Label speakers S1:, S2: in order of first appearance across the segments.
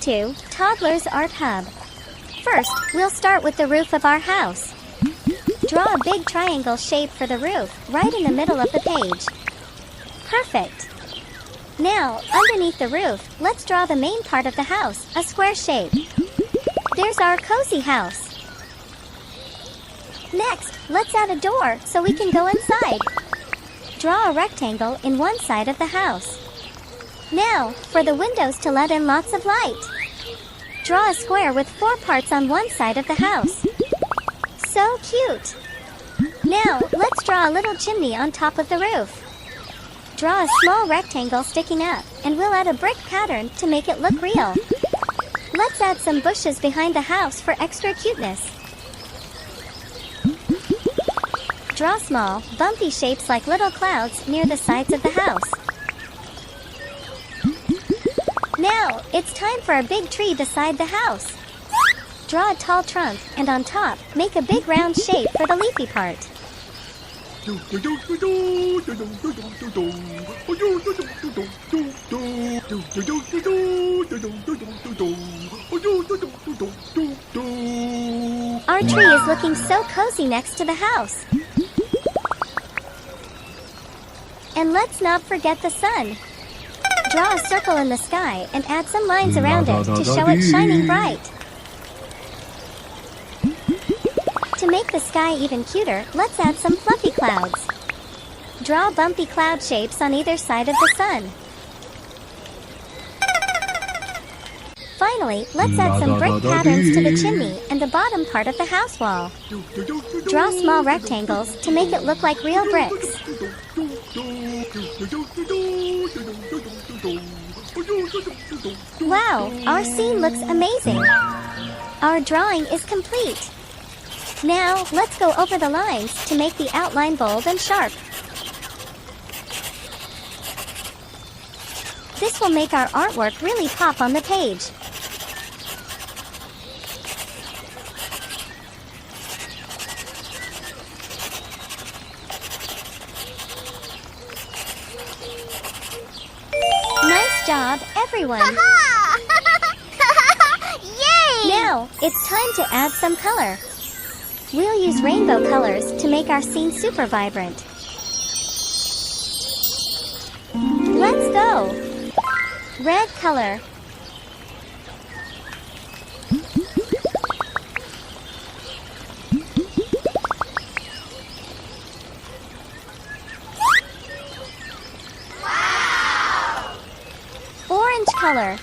S1: to Toddler's Art Hub. First, we'll start with the roof of our house. Draw a big triangle shape for the roof, right in the middle of the page. Perfect! Now, underneath the roof, let's draw the main part of the house, a square shape. There's our cozy house. Next, let's add a door so we can go inside. Draw a rectangle in one side of the house. Now, for the windows to let in lots of light. Draw a square with 4 parts on one side of the house. So cute! Now, let's draw a little chimney on top of the roof. Draw a small rectangle sticking up, and we'll add a brick pattern to make it look real. Let's add some bushes behind the house for extra cuteness. Draw small, bumpy shapes like little clouds near the sides of the house. Now, it's time for a big tree beside the house. Draw a tall trunk, and on top, make a big round shape for the leafy part. Our tree is looking so cozy next to the house. And let's not forget the sun. Draw a circle in the sky and add some lines around it to show it shining bright. To make the sky even cuter, let's add some fluffy clouds. Draw bumpy cloud shapes on either side of the sun. Finally, let's add some brick patterns to the chimney and the bottom part of the house wall. Draw small rectangles to make it look like real bricks. Wow, our scene looks amazing. Our drawing is complete. Now, let's go over the lines to make the outline bold and sharp. This will make our artwork really pop on the page. Nice job, everyone!
S2: Yay!
S1: Now, it's time to add some color. We'll use rainbow colors to make our scene super vibrant. Let's go! Red color.
S2: Wow!
S1: Orange color.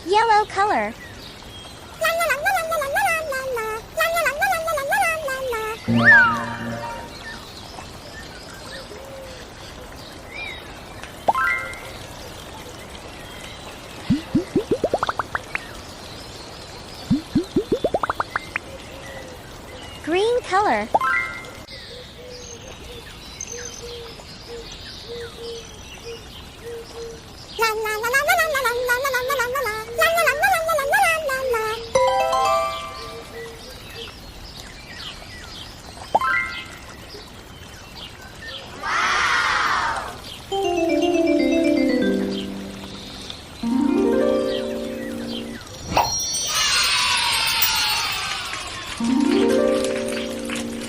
S1: Yellow color. Green color.